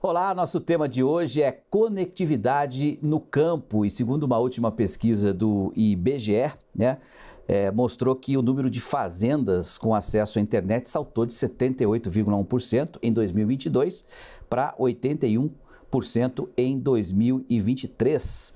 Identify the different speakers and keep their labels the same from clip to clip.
Speaker 1: Olá, nosso tema de hoje é conectividade no campo e segundo uma última pesquisa do IBGE, mostrou que o número de fazendas com acesso à internet saltou de 78,1% em 2022 para 81% em 2023.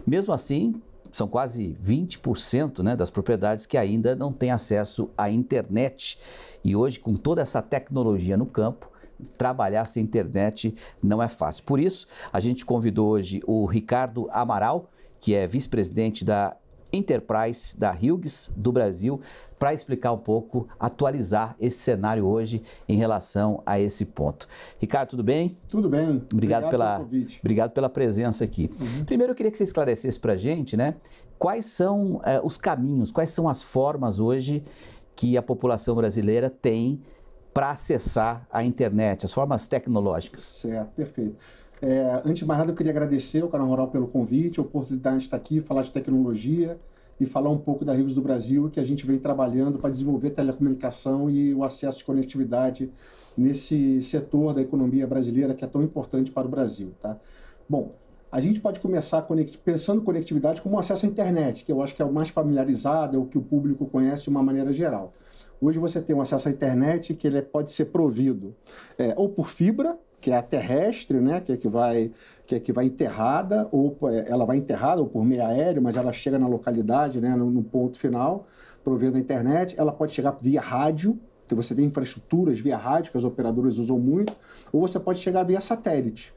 Speaker 1: Mesmo assim, são quase 20% das propriedades que ainda não têm acesso à internet. E hoje, com toda essa tecnologia no campo, trabalhar sem internet não é fácil. Por isso, a gente convidou hoje o Ricardo Amaral, que é vice-presidente da Enterprise da Hughes do Brasil, para explicar um pouco, atualizar esse cenário hoje em relação a esse ponto. Ricardo, tudo bem?
Speaker 2: Tudo bem.
Speaker 1: Obrigado pelo convite. Obrigado pela presença aqui. Primeiro, eu queria que você esclarecesse para a gente, quais são os caminhos, quais são as formas hoje que a população brasileira tem para acessar a internet, as formas tecnológicas.
Speaker 2: Certo, perfeito. Antes de mais nada, eu queria agradecer ao Canal Rural pelo convite, a oportunidade de estar aqui, falar de tecnologia e falar um pouco da Hughes do Brasil, que a gente vem trabalhando para desenvolver telecomunicação e o acesso de conectividade nesse setor da economia brasileira que é tão importante para o Brasil. Tá? Bom, a gente pode começar pensando conectividade como acesso à internet, que eu acho que é o mais familiarizado, é o que o público conhece de uma maneira geral. Hoje você tem um acesso à internet que ele pode ser provido ou por fibra, que é a terrestre, que é que vai enterrada, ou ela vai enterrada ou por meio aéreo, mas ela chega na localidade, no ponto final, provendo a internet. Ela pode chegar via rádio, que você tem infraestruturas via rádio, que as operadoras usam muito, ou você pode chegar via satélite.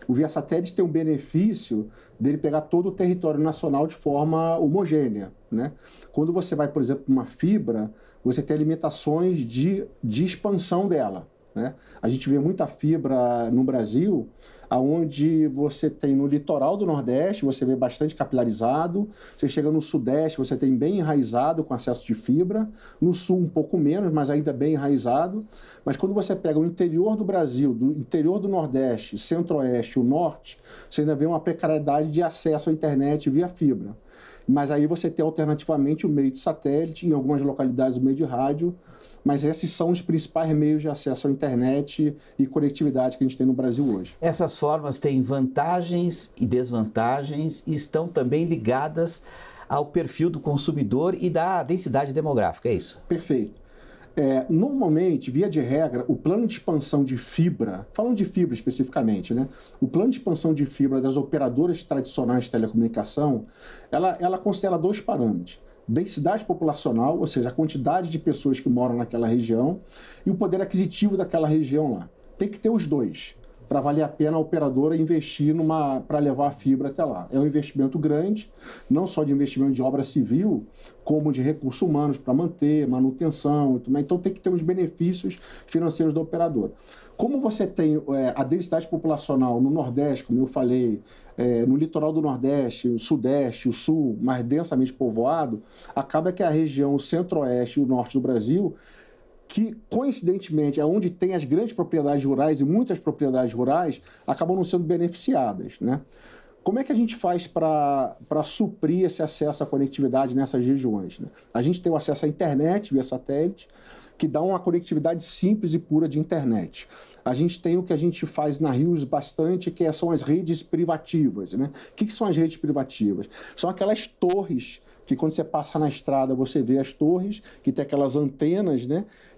Speaker 2: O via satélite tem o benefício dele pegar todo o território nacional de forma homogênea. Quando você vai, por exemplo, para uma fibra, você tem limitações de expansão dela. A gente vê muita fibra no Brasil, onde você tem no litoral do Nordeste, você vê bastante capilarizado, você chega no Sudeste, você tem bem enraizado com acesso de fibra, no Sul um pouco menos, mas ainda bem enraizado. Mas quando você pega o interior do Brasil, do interior do Nordeste, Centro-Oeste, o Norte, você ainda vê uma precariedade de acesso à internet via fibra. Mas aí você tem alternativamente o meio de satélite, em algumas localidades o meio de rádio, mas esses são os principais meios de acesso à internet e conectividade que a gente tem no Brasil hoje.
Speaker 1: Essas formas têm vantagens e desvantagens e estão também ligadas ao perfil do consumidor e da densidade demográfica, é isso?
Speaker 2: Perfeito. Normalmente, via de regra, o plano de expansão de fibra, falando de fibra especificamente, o plano de expansão de fibra das operadoras tradicionais de telecomunicação, ela considera dois parâmetros. Densidade populacional, ou seja, a quantidade de pessoas que moram naquela região, e o poder aquisitivo daquela região lá. Tem que ter os dois, para valer a pena a operadora investir para levar a fibra até lá. É um investimento grande, não só de investimento de obra civil, como de recursos humanos para manter, manutenção, então tem que ter os benefícios financeiros da operadora. Como você tem a densidade populacional no Nordeste, como eu falei, no litoral do Nordeste, o Sudeste, o Sul, mais densamente povoado, acaba que a região Centro-Oeste e o Norte do Brasil, que coincidentemente é onde tem as grandes propriedades rurais e muitas propriedades rurais, acabam não sendo beneficiadas. Como é que a gente faz para suprir esse acesso à conectividade nessas regiões? A gente tem o acesso à internet via satélite, que dá uma conectividade simples e pura de internet. A gente tem o que a gente faz na Hughes bastante, que são as redes privativas. O que são as redes privativas? São aquelas torres que quando você passa na estrada você vê as torres, que tem aquelas antenas,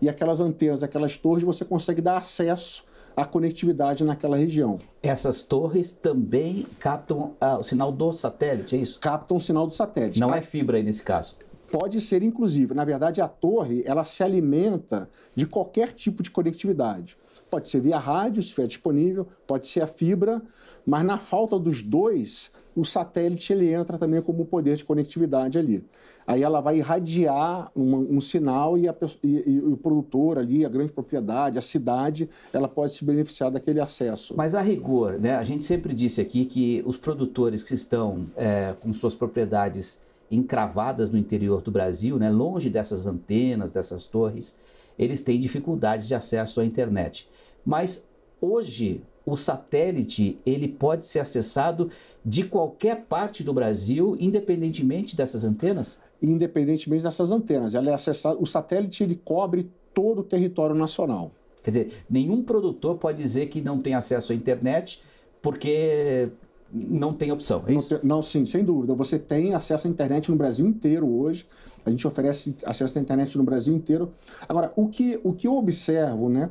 Speaker 2: e aquelas antenas, aquelas torres, você consegue dar acesso à conectividade naquela região.
Speaker 1: Essas torres também captam o sinal do satélite, é isso?
Speaker 2: Captam o sinal do satélite.
Speaker 1: Não é fibra aí nesse caso?
Speaker 2: Pode ser, inclusive. Na verdade, a torre ela se alimenta de qualquer tipo de conectividade. Pode ser via rádio, se estiver disponível, pode ser a fibra, mas na falta dos dois, o satélite ele entra também como poder de conectividade ali. Aí ela vai irradiar um sinal e o produtor ali, a grande propriedade, a cidade, ela pode se beneficiar daquele acesso.
Speaker 1: Mas a rigor, a gente sempre disse aqui que os produtores que estão com suas propriedades encravadas no interior do Brasil, longe dessas antenas, dessas torres, eles têm dificuldades de acesso à internet. Mas hoje o satélite ele pode ser acessado de qualquer parte do Brasil, independentemente dessas antenas?
Speaker 2: Independentemente dessas antenas. Ela é acessada, o satélite ele cobre todo o território nacional.
Speaker 1: Quer dizer, nenhum produtor pode dizer que não tem acesso à internet porque não tem opção, é isso?
Speaker 2: Não, sim, sem dúvida. Você tem acesso à internet no Brasil inteiro hoje. A gente oferece acesso à internet no Brasil inteiro. Agora, o que eu observo, né,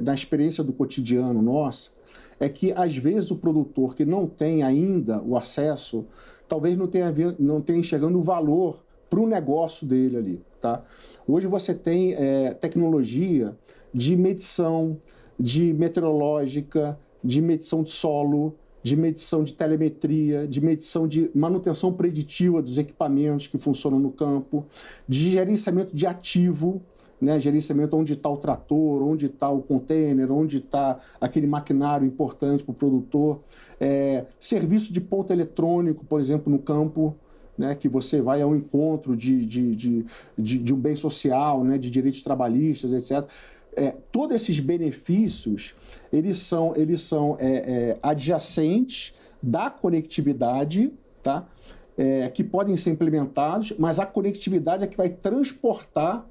Speaker 2: da experiência do cotidiano nosso, é que, às vezes, o produtor que não tem ainda o acesso, talvez não tenha enxergando o valor para o negócio dele ali. Tá? Hoje você tem tecnologia de medição, de meteorológica, de medição de solo, de medição de telemetria, de medição de manutenção preditiva dos equipamentos que funcionam no campo, de gerenciamento de ativo, né? Gerenciamento onde está o trator, onde está o container, onde está aquele maquinário importante para o produtor, serviço de ponto eletrônico, por exemplo, no campo, né? Que você vai ao encontro de um bem social, né? De direitos trabalhistas, etc. Todos esses benefícios, eles são adjacentes da conectividade, tá? Que podem ser implementados, mas a conectividade é que vai transportar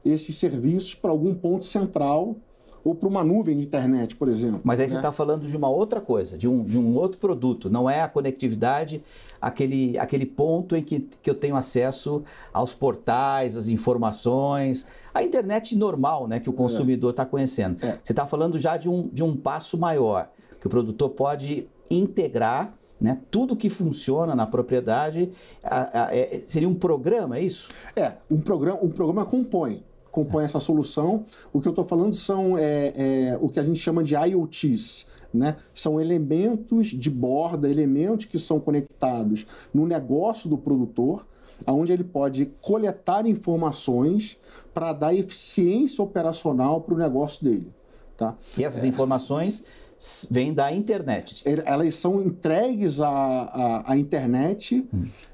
Speaker 2: esses serviços para algum ponto central ou para uma nuvem de internet, por exemplo.
Speaker 1: Mas aí você está falando de uma outra coisa, de um outro produto. Não é a conectividade, aquele ponto em que eu tenho acesso aos portais, às informações, a internet normal, né, que o consumidor está conhecendo. Você está falando já de um passo maior, que o produtor pode integrar, né, tudo que funciona na propriedade. Seria um programa, é isso?
Speaker 2: Um programa compõe essa solução. O que eu estou falando são o que a gente chama de IoTs, né? São elementos de borda, elementos que são conectados no negócio do produtor, onde ele pode coletar informações para dar eficiência operacional para o negócio dele. Tá?
Speaker 1: E essas informações vêm da internet?
Speaker 2: Elas são entregues à internet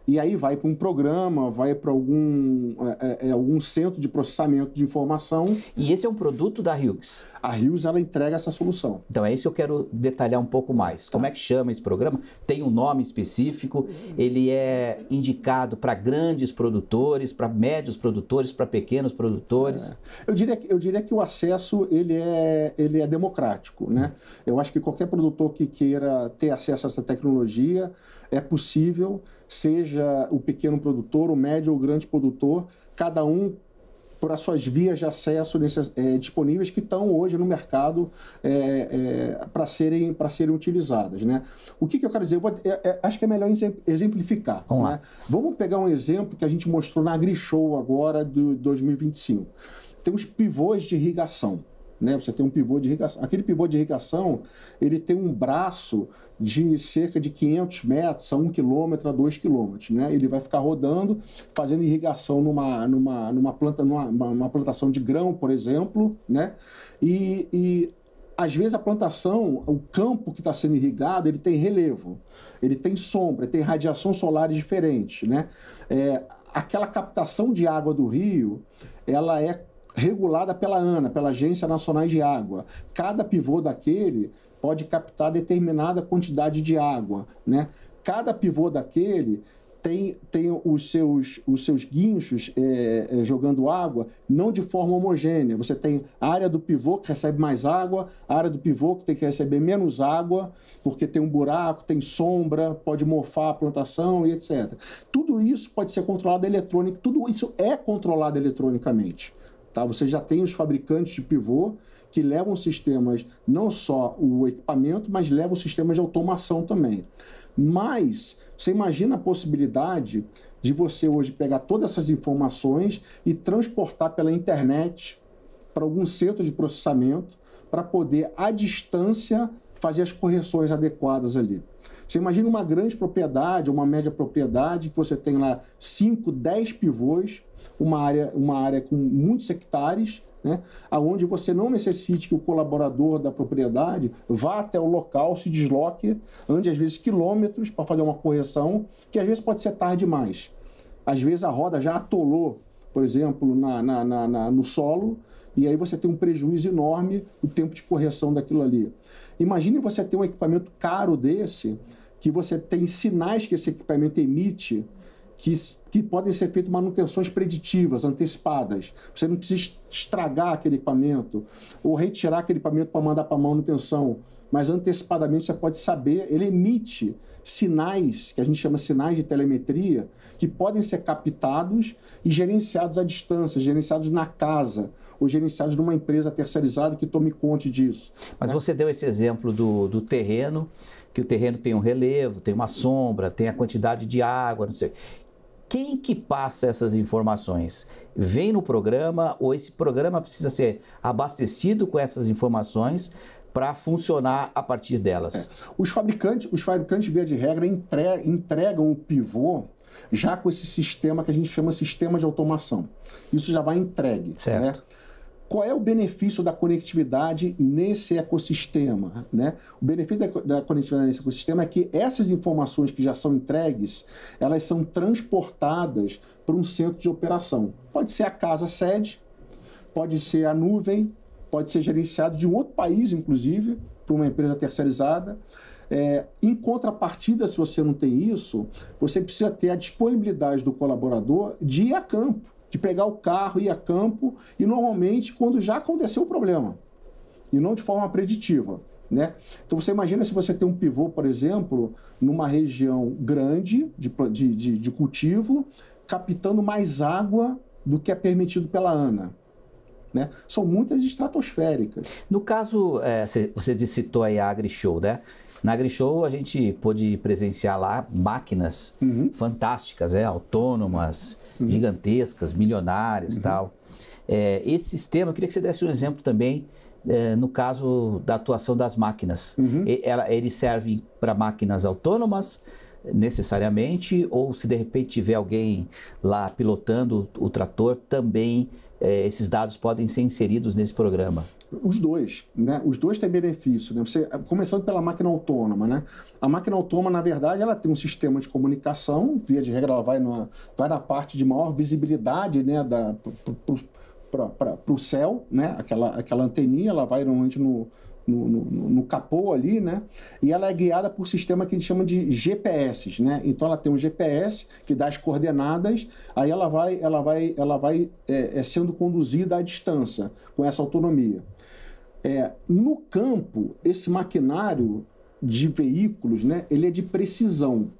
Speaker 2: e aí vai para um programa, vai para algum centro de processamento de informação.
Speaker 1: E esse é um produto da Hughes?
Speaker 2: A Hughes, ela entrega essa solução.
Speaker 1: Então é isso que eu quero detalhar um pouco mais. Como é que chama esse programa? Tem um nome específico? Ele é indicado para grandes produtores, para médios produtores, para pequenos produtores?
Speaker 2: Eu diria que o acesso ele é democrático, né? Eu acho que qualquer produtor que queira ter acesso a essa tecnologia é possível, seja o pequeno produtor, o médio ou o grande produtor, cada um por as suas vias de acesso disponíveis que estão hoje no mercado para serem utilizadas, né? O que eu quero dizer? Acho que é melhor exemplificar.
Speaker 1: Vamos lá.
Speaker 2: Né? Vamos pegar um exemplo que a gente mostrou na AgriShow agora, de 2025. Tem os pivôs de irrigação. Né? Você tem um pivô de irrigação. Aquele pivô de irrigação, ele tem um braço de cerca de 500 metros a 1 quilômetro a 2 quilômetros. Né? Ele vai ficar rodando, fazendo irrigação numa plantação de grão, por exemplo. Né? E às vezes a plantação, o campo que está sendo irrigado, ele tem relevo, ele tem sombra, ele tem radiação solar diferente. Né? Aquela captação de água do rio, ela é regulada pela ANA, pela Agência Nacional de Água. Cada pivô daquele pode captar determinada quantidade de água, né? Cada pivô daquele tem os seus guinchos jogando água, não de forma homogênea. Você tem a área do pivô que recebe mais água, a área do pivô que tem que receber menos água, porque tem um buraco, tem sombra, pode mofar a plantação e etc. Tudo isso pode ser controlado eletronicamente, tudo isso é controlado eletronicamente. Tá? Você já tem os fabricantes de pivô que levam sistemas, não só o equipamento, mas levam sistemas de automação também. Mas você imagina a possibilidade de você hoje pegar todas essas informações e transportar pela internet para algum centro de processamento para poder, à distância, fazer as correções adequadas ali. Você imagina uma grande propriedade, uma média propriedade, que você tem lá 5, 10 pivôs, uma área com muitos hectares, né, onde você não necessite que o colaborador da propriedade vá até o local, se desloque, ande às vezes quilômetros para fazer uma correção, que às vezes pode ser tarde demais. Às vezes a roda já atolou, por exemplo, no solo, e aí você tem um prejuízo enorme no tempo de correção daquilo ali. Imagine você ter um equipamento caro desse, que você tem sinais que esse equipamento emite, que que podem ser feitas manutenções preditivas, antecipadas. Você não precisa estragar aquele equipamento ou retirar aquele equipamento para mandar para manutenção, mas antecipadamente você pode saber, ele emite sinais, que a gente chama sinais de telemetria, que podem ser captados e gerenciados à distância, gerenciados na casa, ou gerenciados numa empresa terceirizada que tome conta disso.
Speaker 1: Mas você deu esse exemplo do terreno, que o terreno tem um relevo, tem uma sombra, tem a quantidade de água, não sei. Quem que passa essas informações? Vem no programa ou esse programa precisa ser abastecido com essas informações para funcionar a partir delas?
Speaker 2: Os fabricantes, via de regra, entregam o pivô já com esse sistema que a gente chama sistema de automação. Isso já vai entregue.
Speaker 1: Certo.
Speaker 2: Né? Qual é o benefício da conectividade nesse ecossistema? Né? O benefício da conectividade nesse ecossistema é que essas informações que já são entregues, elas são transportadas para um centro de operação. Pode ser a casa-sede, pode ser a nuvem, pode ser gerenciado de um outro país, inclusive, por uma empresa terceirizada. Em contrapartida, se você não tem isso, você precisa ter a disponibilidade do colaborador de ir a campo, de pegar o carro, ir a campo, e normalmente quando já aconteceu o problema, e não de forma preditiva. Né? Então você imagina se você tem um pivô, por exemplo, numa região grande de cultivo, captando mais água do que é permitido pela ANA. Né? São muitas estratosféricas.
Speaker 1: No caso, você citou aí a AgriShow, né? Na AgriShow a gente pôde presenciar lá máquinas fantásticas, autônomas, gigantescas, milionárias e tal. Esse sistema, eu queria que você desse um exemplo também no caso da atuação das máquinas. Ele serve para máquinas autônomas necessariamente, ou se de repente tiver alguém lá pilotando o trator, também esses dados podem ser inseridos nesse programa?
Speaker 2: Os dois, né? Os dois têm benefício, né? Começando pela máquina autônoma, né? A máquina autônoma, na verdade, ela tem um sistema de comunicação, via de regra ela vai na parte de maior visibilidade, né? Para o céu, né? Aquela anteninha, ela vai normalmente no capô ali, né? E ela é guiada por sistema que a gente chama de GPS, né? Então ela tem um GPS que dá as coordenadas, aí ela vai sendo conduzida à distância com essa autonomia. No campo, esse maquinário de veículos, né? Ele é de precisão.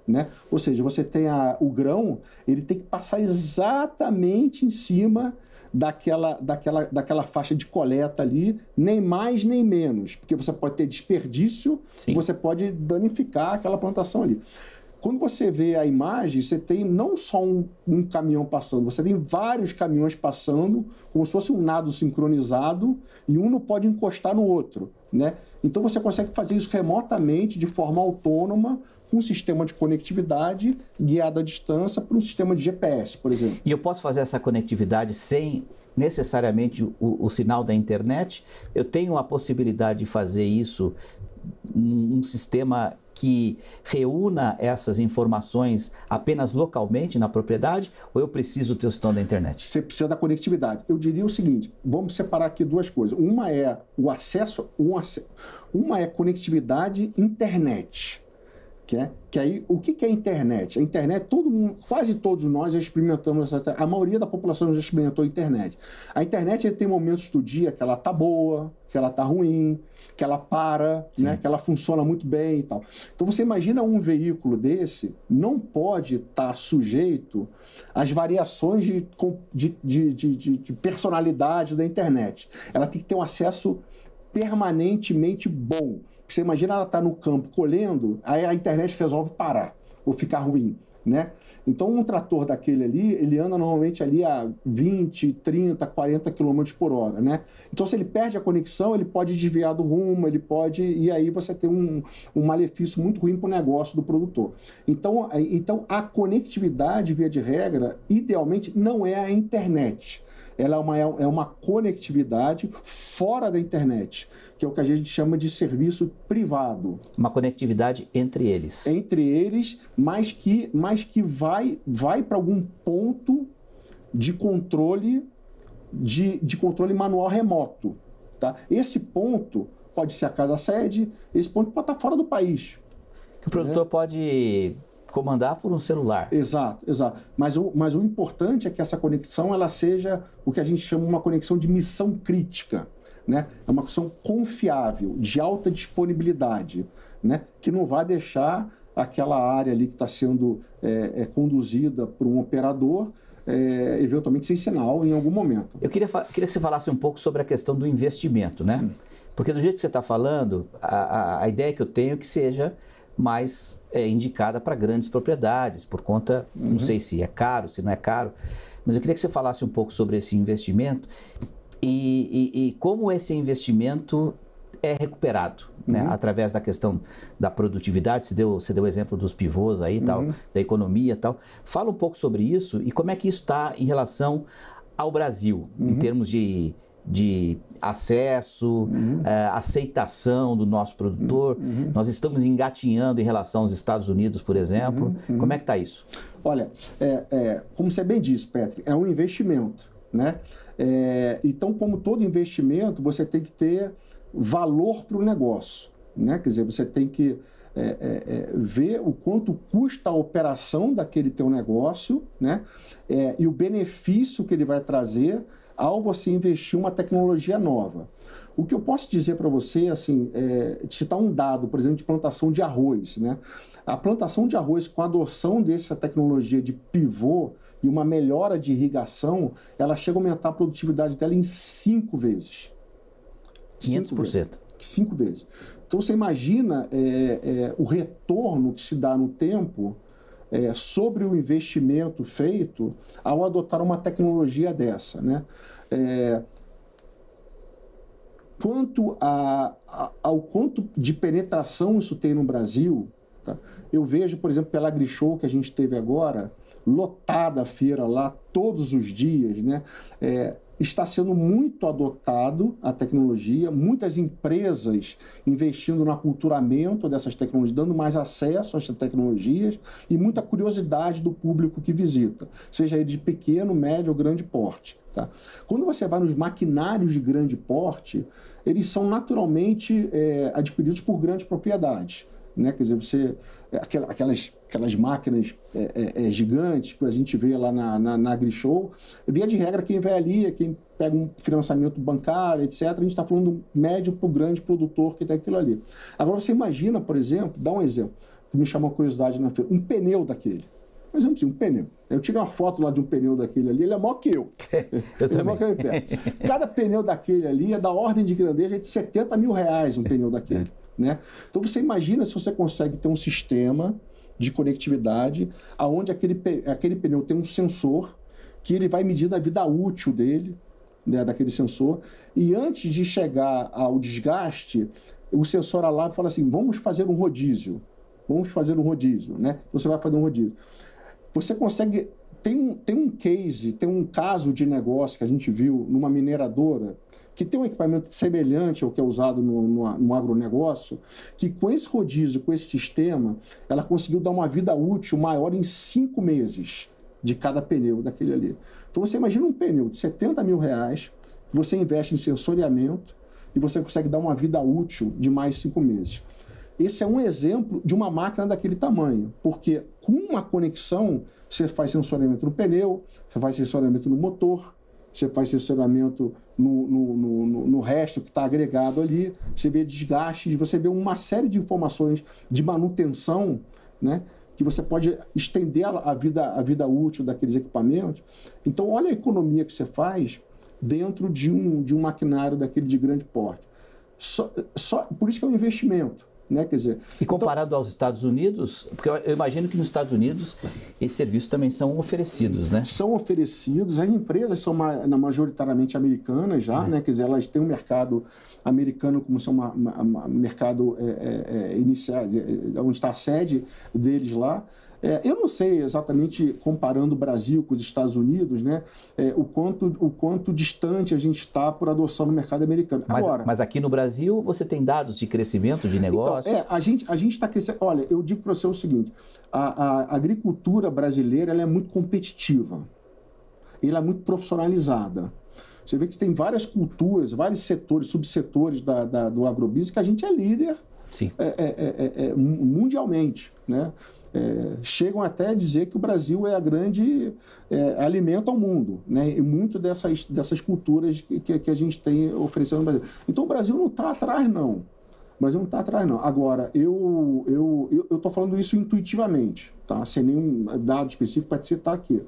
Speaker 2: Né? Ou seja, você tem o grão, ele tem que passar exatamente em cima daquela faixa de coleta ali, nem mais nem menos, porque você pode ter desperdício, você pode danificar aquela plantação ali. Quando você vê a imagem, você tem não só um caminhão passando, você tem vários caminhões passando, como se fosse um nado sincronizado, e um não pode encostar no outro. Né? Então você consegue fazer isso remotamente, de forma autônoma, com um sistema de conectividade guiado à distância para um sistema de GPS, por exemplo.
Speaker 1: E eu posso fazer essa conectividade sem necessariamente o sinal da internet? Eu tenho a possibilidade de fazer isso num sistema que reúna essas informações apenas localmente na propriedade, ou eu preciso ter o sinal da internet?
Speaker 2: Você precisa da conectividade. Eu diria o seguinte, vamos separar aqui duas coisas. Uma é o acesso, uma é conectividade internet. Que aí, o que é a internet? A internet, quase todos nós já experimentamos, a maioria da população já experimentou a internet. A internet tem momentos do dia que ela está boa, que ela está ruim, que ela para, né? Que ela funciona muito bem e tal. Então você imagina um veículo desse, não pode estar sujeito às variações de personalidade da internet. Ela tem que ter um acesso permanentemente bom. Você imagina ela estar no campo colhendo, aí a internet resolve parar ou ficar ruim, né? Então um trator daquele ali, ele anda normalmente ali a 20, 30, 40 km por hora, né? Então se ele perde a conexão, ele pode desviar do rumo, e aí você tem um malefício muito ruim para o negócio do produtor. Então a conectividade, via de regra, idealmente não é a internet. Ela é uma conectividade fora da internet, que é o que a gente chama de serviço privado.
Speaker 1: Uma conectividade entre eles.
Speaker 2: Entre eles, mas que vai para algum ponto de controle, de controle manual remoto. Tá? Esse ponto pode ser a casa-sede, esse ponto pode estar fora do país.
Speaker 1: O produtor pode comandar por um celular.
Speaker 2: Exato, exato. Mas o importante é que essa conexão ela seja o que a gente chama uma conexão de missão crítica, né? É uma conexão confiável, de alta disponibilidade, né? Que não vai deixar aquela área ali que está sendo conduzida por um operador eventualmente sem sinal em algum momento.
Speaker 1: Eu queria que você falasse um pouco sobre a questão do investimento, né? Porque do jeito que você está falando, a ideia que eu tenho é que seja mais indicada para grandes propriedades, por conta, não sei se é caro, se não é caro, mas eu queria que você falasse um pouco sobre esse investimento e como esse investimento é recuperado, né? Através da questão da produtividade. Você deu o exemplo dos pivôs aí, tal, da economia e tal. Fala um pouco sobre isso e como é que isso está em relação ao Brasil, em termos de acesso, aceitação do nosso produtor. Nós estamos engatinhando em relação aos Estados Unidos, por exemplo. Como é que está isso?
Speaker 2: Olha, como você bem disse, Petri, é um investimento, né? Então, como todo investimento, você tem que ter valor para o negócio, né? Quer dizer, você tem que ver o quanto custa a operação daquele teu negócio, né? E o benefício que ele vai trazer ao você investir uma tecnologia nova. O que eu posso dizer para você, assim, citar um dado, por exemplo, de plantação de arroz, né? A plantação de arroz com a adoção dessa tecnologia de pivô e uma melhora de irrigação, ela chega a aumentar a produtividade dela em 5 vezes.
Speaker 1: 500%.
Speaker 2: 5 vezes. Então você imagina o retorno que se dá no tempo sobre o investimento feito ao adotar uma tecnologia dessa, né? Quanto ao quanto de penetração isso tem no Brasil, tá? Eu vejo, por exemplo, pela AgriShow que a gente teve agora, lotada a feira lá todos os dias, né? Está sendo muito adotado a tecnologia, muitas empresas investindo no aculturamento dessas tecnologias, dando mais acesso a essas tecnologias e muita curiosidade do público que visita, seja ele de pequeno, médio ou grande porte. Tá? Quando você vai nos maquinários de grande porte, eles são naturalmente adquiridos por grandes propriedades. Né? Quer dizer, aquelas máquinas gigantes que a gente vê lá na AgriShow, via de regra, quem vai ali, quem pega um financiamento bancário, etc., a gente está falando do médio para o grande produtor que tem aquilo ali. Agora você imagina, por exemplo, dá um exemplo, que me chamou a curiosidade na feira, um pneu daquele. Por exemplo, assim, um pneu. Eu tirei uma foto lá de um pneu daquele ali, ele é maior que eu.
Speaker 1: Eu também.
Speaker 2: É maior que eu. Cada pneu daquele ali é da ordem de grandeza de R$70 mil um pneu daquele. Né? Então você imagina se você consegue ter um sistema de conectividade onde aquele pneu tem um sensor que ele vai medir a vida útil dele, né, daquele sensor, e antes de chegar ao desgaste, o sensor alarma e fala assim, vamos fazer um rodízio, né? Você vai fazer um rodízio. Você consegue... Tem um case, tem um caso de negócio que a gente viu numa mineradora que tem um equipamento semelhante ao que é usado no agronegócio, que com esse rodízio, com esse sistema, ela conseguiu dar uma vida útil maior em 5 meses de cada pneu daquele ali. Então você imagina um pneu de R$70 mil, que você investe em sensoriamento e você consegue dar uma vida útil de mais 5 meses. Esse é um exemplo de uma máquina daquele tamanho, porque com uma conexão você faz sensoriamento no pneu, você faz sensoriamento no motor, você faz sensoriamento no resto que está agregado ali, você vê desgaste, você vê uma série de informações de manutenção, né, que você pode estender a vida útil daqueles equipamentos. Então, olha a economia que você faz dentro de um maquinário daquele de grande porte. Por isso que é um investimento. Né? Quer dizer,
Speaker 1: e comparado aos Estados Unidos, porque eu imagino que nos Estados Unidos esses serviços também são oferecidos, né?
Speaker 2: São oferecidos, as empresas são majoritariamente americanas já, né? Quer dizer, elas têm um mercado americano como seu mercado inicial, onde está a sede deles lá. Eu não sei exatamente, comparando o Brasil com os Estados Unidos, né, o quanto distante a gente está por adoção no mercado americano.
Speaker 1: Mas aqui no Brasil você tem dados de crescimento de negócios?
Speaker 2: Então, a gente está crescendo. Olha, eu digo para você o seguinte, a agricultura brasileira ela é muito competitiva, ela é muito profissionalizada. Você vê que tem várias culturas, vários setores, subsetores do agrobusiness que a gente é líder mundialmente, né? chegam até a dizer que o Brasil é a grande alimento ao mundo, né? E muito dessas culturas que a gente tem oferecendo no Brasil. Então o Brasil não está atrás, não. O Brasil não está atrás, não. Agora, eu estou falando isso intuitivamente, tá? Sem nenhum dado específico para te citar aqui.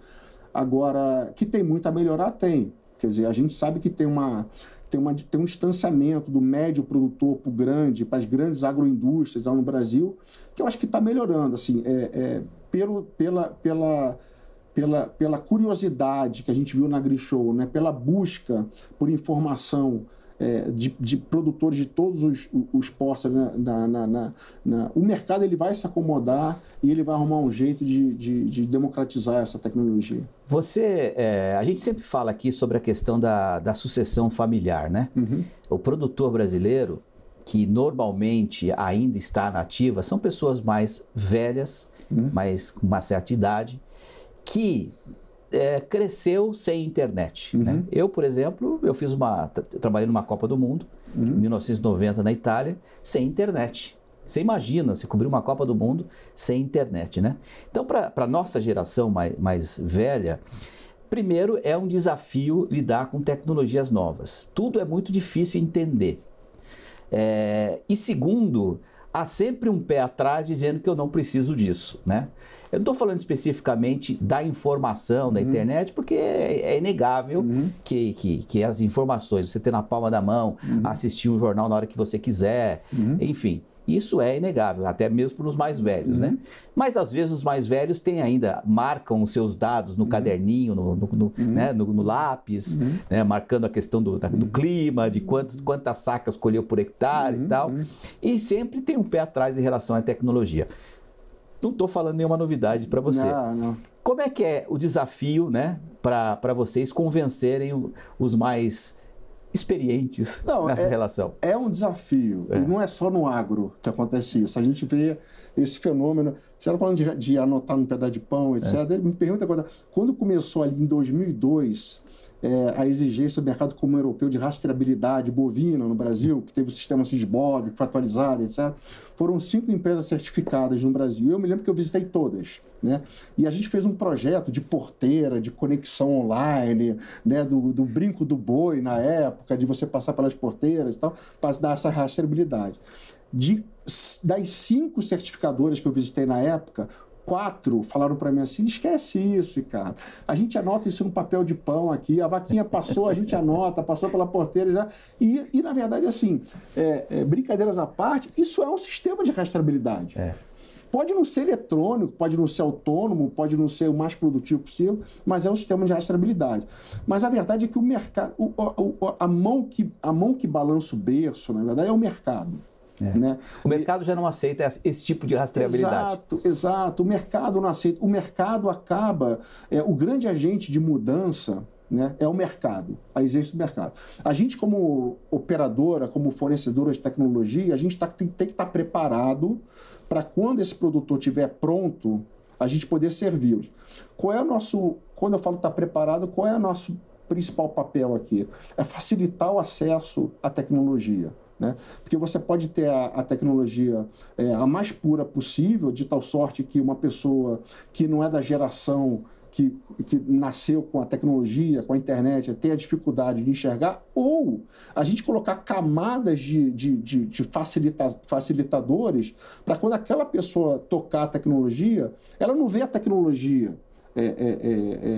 Speaker 2: Agora, que tem muito a melhorar, tem. Quer dizer, a gente sabe que tem um distanciamento do médio produtor para o grande, para as grandes agroindústrias lá no Brasil, que eu acho que está melhorando, assim, pela curiosidade que a gente viu na AgriShow, né, pela busca por informação de produtores de todos os postos, né, o mercado ele vai se acomodar e ele vai arrumar um jeito de democratizar essa tecnologia.
Speaker 1: A gente sempre fala aqui sobre a questão da sucessão familiar, né? Uhum. O produtor brasileiro, que normalmente ainda está na ativa, são pessoas mais velhas, mais com uma certa idade, que cresceu sem internet. Uhum. Né? Eu, por exemplo, eu trabalhei numa Copa do Mundo, em 1990 na Itália, sem internet. Você imagina, você cobrir uma Copa do Mundo sem internet, né? Então, para a nossa geração mais velha, primeiro é um desafio lidar com tecnologias novas. Tudo é muito difícil entender. E segundo, há sempre um pé atrás dizendo que eu não preciso disso, né? Eu não estou falando especificamente da informação da internet, porque é inegável que as informações, você ter na palma da mão, assistir um jornal na hora que você quiser, enfim, isso é inegável, até mesmo para os mais velhos, né? Mas às vezes os mais velhos marcam os seus dados no caderninho, no lápis, né? Marcando a questão do clima, de quantas sacas colheu por hectare e tal, e sempre tem um pé atrás em relação à tecnologia. Não estou falando nenhuma novidade para você.
Speaker 2: Não.
Speaker 1: Como é que é o desafio, né, para vocês convencerem os mais experientes nessa relação?
Speaker 2: É um desafio. E não é só no agro que acontece isso. A gente vê esse fenômeno. Você está falando de anotar num pedaço de pão, etc. Me pergunta agora, quando começou ali em 2002... a exigência do mercado comum europeu de rastreabilidade bovina no Brasil, que teve o sistema SysBov, que foi atualizado, etc. Foram 5 empresas certificadas no Brasil. Eu me lembro que eu visitei todas, né? E a gente fez um projeto de porteira, de conexão online, né? do brinco do boi na época, de você passar pelas porteiras e tal, para dar essa rastreabilidade. Das 5 certificadoras que eu visitei na época, 4 falaram para mim assim, esquece isso, Ricardo. A gente anota isso no papel de pão aqui, a vaquinha passou, a gente anota, passou pela porteira já. E na verdade, assim, brincadeiras à parte, isso é um sistema de rastreabilidade. Pode não ser eletrônico, pode não ser autônomo, pode não ser o mais produtivo possível, mas é um sistema de rastreabilidade. Mas a verdade é que o mercado, a mão que balança o berço, na verdade, é o mercado. Né?
Speaker 1: O mercado já não aceita esse tipo de rastreabilidade.
Speaker 2: Exato. O mercado não aceita. O mercado acaba... o grande agente de mudança, né, é o mercado, a exigência do mercado. A gente, como operadora, como fornecedora de tecnologia, a gente tem que estar preparado para quando esse produtor estiver pronto, a gente poder servi-los. Quando eu falo estar preparado, qual é o nosso principal papel aqui? É facilitar o acesso à tecnologia. Né? Porque você pode ter a tecnologia a mais pura possível, de tal sorte que uma pessoa que não é da geração que nasceu com a tecnologia, com a internet, tenha dificuldade de enxergar, ou a gente colocar camadas de facilitadores para quando aquela pessoa tocar a tecnologia, ela não vê a tecnologia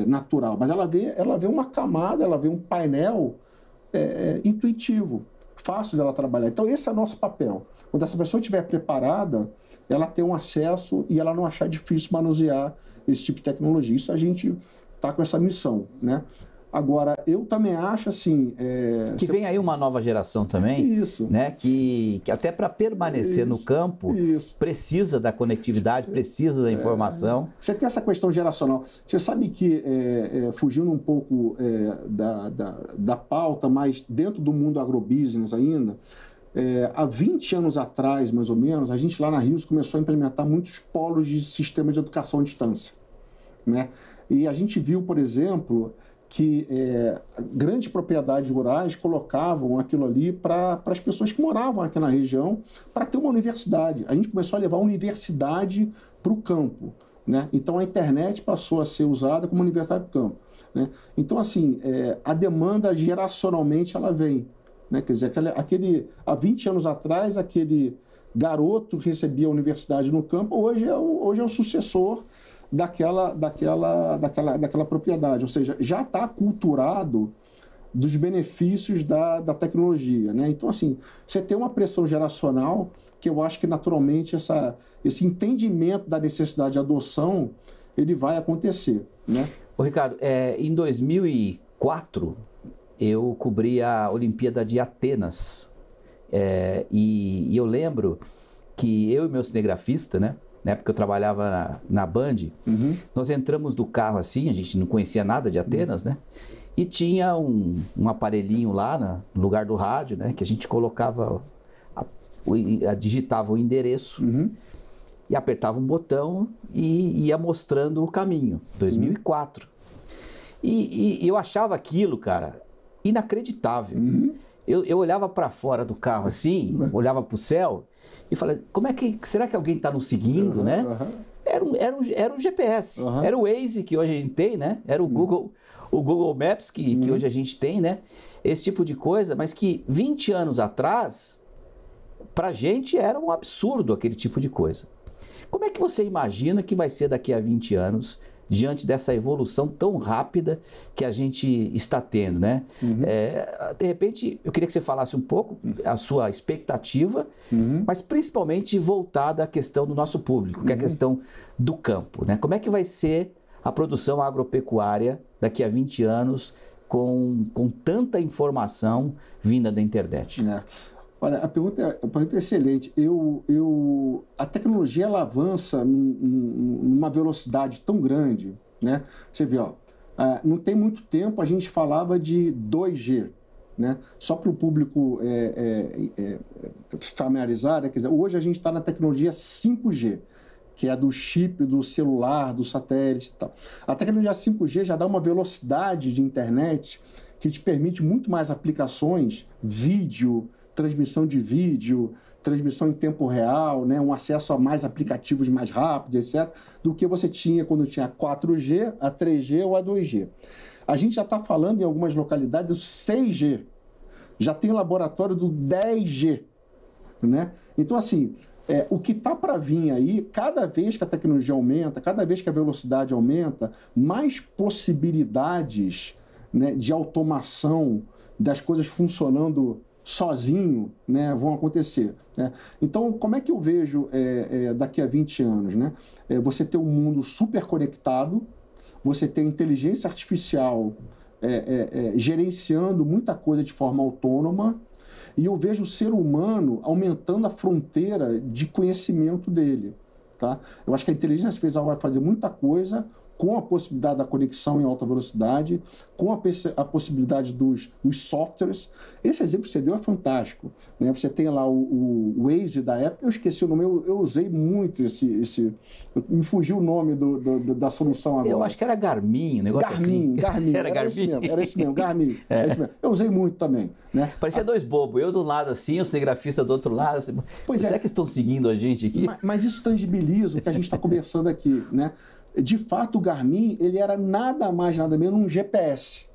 Speaker 2: natural, mas ela vê uma camada, ela vê um painel intuitivo, fácil dela trabalhar. Então esse é o nosso papel. Quando essa pessoa estiver preparada, ela ter um acesso e ela não achar difícil manusear esse tipo de tecnologia. Isso a gente está com essa missão, né? Agora, eu também acho assim...
Speaker 1: que vem aí uma nova geração também,
Speaker 2: isso,
Speaker 1: né? Que até para permanecer no campo, precisa da conectividade, precisa da informação.
Speaker 2: Você tem essa questão geracional. Você sabe que, fugindo um pouco da pauta, mas dentro do mundo agrobusiness ainda, há 20 anos atrás, mais ou menos, a gente lá na Rios começou a implementar muitos polos de sistema de educação à distância, né? E a gente viu, por exemplo, que grandes propriedades rurais colocavam aquilo ali para as pessoas que moravam aqui na região para ter uma universidade. A gente começou a levar a universidade para o campo, né? Então a internet passou a ser usada como universidade para o campo, né? Então, assim, a demanda geracionalmente ela vem, né? Quer dizer, há 20 anos atrás, aquele garoto que recebia a universidade no campo, hoje é o sucessor daquela propriedade, ou seja, já está aculturado dos benefícios da tecnologia, né? Então, assim, você tem uma pressão geracional que eu acho que, naturalmente, esse entendimento da necessidade de adoção, ele vai acontecer, né?
Speaker 1: Ô, Ricardo, em 2004, eu cobri a Olimpíada de Atenas, e eu lembro que eu e meu cinegrafista, né? Na época eu trabalhava na Band, nós entramos do carro assim, a gente não conhecia nada de Atenas, né? E tinha um aparelhinho lá no lugar do rádio, né? Que a gente colocava, digitava o endereço e apertava um botão e ia mostrando o caminho. 2004. E eu achava aquilo, cara, inacreditável. Eu olhava para fora do carro assim, olhava para o céu e falei, será que alguém está nos seguindo, né? Era um GPS, era o Waze que hoje a gente tem, né? Era o Google Maps que hoje a gente tem, né? Esse tipo de coisa, mas que 20 anos atrás, pra gente era um absurdo aquele tipo de coisa. Como é que você imagina que vai ser daqui a 20 anos, diante dessa evolução tão rápida que a gente está tendo, né? De repente, eu queria que você falasse um pouco a sua expectativa, mas principalmente voltada à questão do nosso público, que é a questão do campo, né? Como é que vai ser a produção agropecuária daqui a 20 anos com tanta informação vinda da internet?
Speaker 2: Olha, a pergunta é excelente. A tecnologia ela avança numa velocidade tão grande, né? Você vê, não tem muito tempo a gente falava de 2G, né? Só para o público familiarizar, né? Quer dizer, hoje a gente está na tecnologia 5G, que é do chip, do celular, do satélite e tal. A tecnologia 5G já dá uma velocidade de internet que te permite muito mais aplicações, vídeo, transmissão de vídeo, transmissão em tempo real, né, um acesso a mais aplicativos mais rápidos, etc., do que você tinha quando tinha a 4G, a 3G ou a 2G. A gente já está falando em algumas localidades do 6G, já tem laboratório do 10G, né? Então, assim, o que está para vir aí, cada vez que a tecnologia aumenta, cada vez que a velocidade aumenta, mais possibilidades, né, de automação das coisas funcionando sozinho, né, vão acontecer, né? Então, como é que eu vejo daqui a 20 anos, né? Você ter um mundo super conectado, você ter inteligência artificial gerenciando muita coisa de forma autônoma, e eu vejo o ser humano aumentando a fronteira de conhecimento dele, tá? Eu acho que a inteligência artificial vai fazer muita coisa com a possibilidade da conexão em alta velocidade, com a possibilidade dos softwares. Esse exemplo que você deu é fantástico, né? Você tem lá o Waze da época, eu esqueci o nome, eu usei muito me fugiu o nome da solução agora.
Speaker 1: Eu acho que era Garmin, um negócio assim.
Speaker 2: Garmin.
Speaker 1: Era Garmin?
Speaker 2: Era esse mesmo, Garmin. É esse mesmo. Eu usei muito também, né?
Speaker 1: Parecia dois bobos, eu do lado assim, o cinegrafista do outro lado. Será que estão seguindo a gente aqui?
Speaker 2: Mas isso tangibiliza o que a gente está conversando aqui, né? De fato, o Garmin ele era nada mais, nada menos um GPS.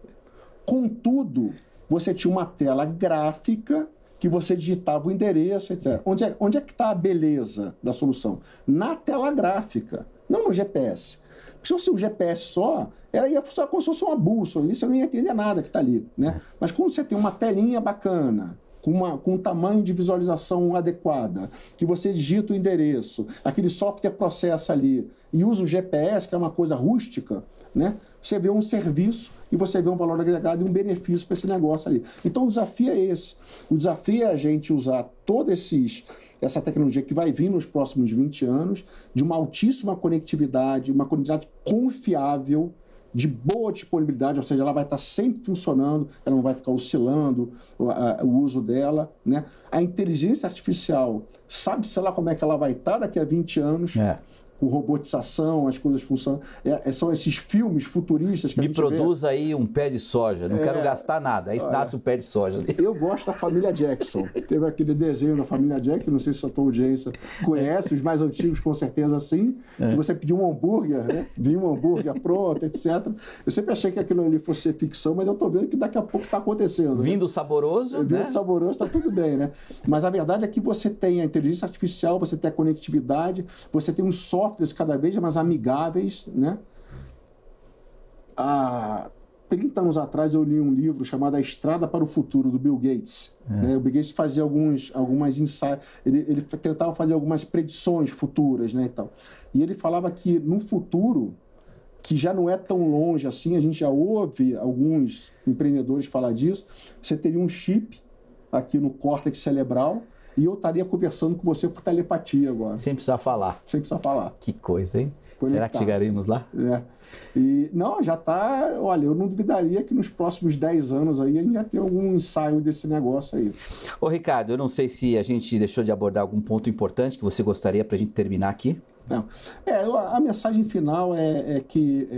Speaker 2: Contudo, você tinha uma tela gráfica que você digitava o endereço, etc. Onde é que está a beleza da solução? Na tela gráfica, não no GPS. Porque se fosse um GPS só, ia funcionar como se fosse uma bússola, ali você não ia entender nada que está ali, né? Mas quando você tem uma telinha bacana, com um tamanho de visualização adequada, que você digita o endereço, aquele software processa ali e usa o GPS, que é uma coisa rústica, né? Você vê um serviço e você vê um valor agregado e um benefício para esse negócio ali. Então o desafio é esse. O desafio é a gente usar toda essa tecnologia que vai vir nos próximos 20 anos, de uma altíssima conectividade, uma conectividade confiável, de boa disponibilidade, ou seja, ela vai estar sempre funcionando, ela não vai ficar oscilando o uso dela, né? A inteligência artificial, sabe-se lá como é que ela vai estar daqui a 20 anos, com robotização, as coisas funcionam. São esses filmes futuristas que a gente
Speaker 1: produz aí um pé de soja, não quero gastar nada, aí nasce o pé de soja.
Speaker 2: Eu gosto da família Jackson. Teve aquele desenho da família Jackson, não sei se a tua audiência conhece, os mais antigos com certeza sim, que você pediu um hambúrguer, né? Vinha um hambúrguer pronto, etc. Eu sempre achei que aquilo ali fosse ficção, mas eu tô vendo que daqui a pouco está acontecendo.
Speaker 1: Vindo saboroso,
Speaker 2: Vindo saboroso, tá tudo bem, né? Mas a verdade é que você tem a inteligência artificial, você tem a conectividade, você tem uns softwares cada vez mais amigáveis, né? Há 30 anos atrás eu li um livro chamado A Estrada para o Futuro, do Bill Gates. Né? O Bill Gates fazia algumas insights, ele tentava fazer algumas predições futuras, né, e tal. E ele falava que no futuro, que já não é tão longe assim, a gente já ouve alguns empreendedores falar disso, você teria um chip aqui no córtex cerebral e eu estaria conversando com você por telepatia agora.
Speaker 1: Sem precisar falar.
Speaker 2: Sem precisar falar.
Speaker 1: Que coisa, hein?
Speaker 2: Conectar.
Speaker 1: Será que chegaremos lá?
Speaker 2: E, não, já está... Olha, eu não duvidaria que nos próximos 10 anos aí a gente já tem algum ensaio desse negócio aí.
Speaker 1: Ô, Ricardo, eu não sei se a gente deixou de abordar algum ponto importante que você gostaria para a gente terminar aqui.
Speaker 2: Não. A mensagem final é que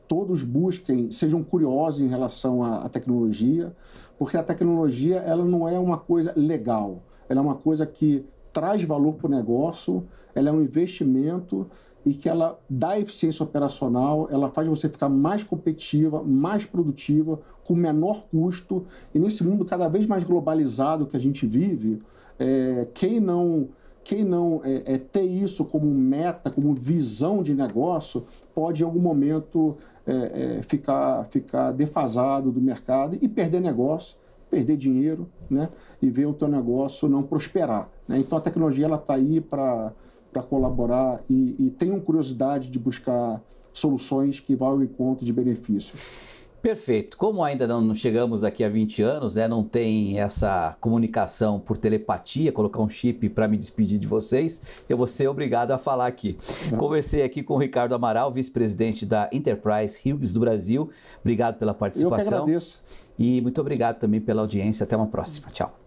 Speaker 2: todos busquem, sejam curiosos em relação à tecnologia, porque a tecnologia ela não é uma coisa legal, ela é uma coisa que traz valor para o negócio, ela é um investimento e que ela dá eficiência operacional, ela faz você ficar mais competitiva, mais produtiva, com menor custo. E nesse mundo cada vez mais globalizado que a gente vive, quem não ter isso como meta, como visão de negócio, pode em algum momento ficar defasado do mercado e perder negócio, perder dinheiro, né? E ver o teu negócio não prosperar, né? Então a tecnologia está aí para colaborar e tenham curiosidade de buscar soluções que vão ao encontro de benefícios.
Speaker 1: Perfeito. Como ainda não chegamos daqui a 20 anos, né, não tem essa comunicação por telepatia, colocar um chip para me despedir de vocês, eu vou ser obrigado a falar aqui. Conversei aqui com o Ricardo Amaral, vice-presidente da Enterprise Hughes do Brasil. Obrigado pela participação.
Speaker 2: Eu que agradeço.
Speaker 1: E muito obrigado também pela audiência. Até uma próxima. Tchau.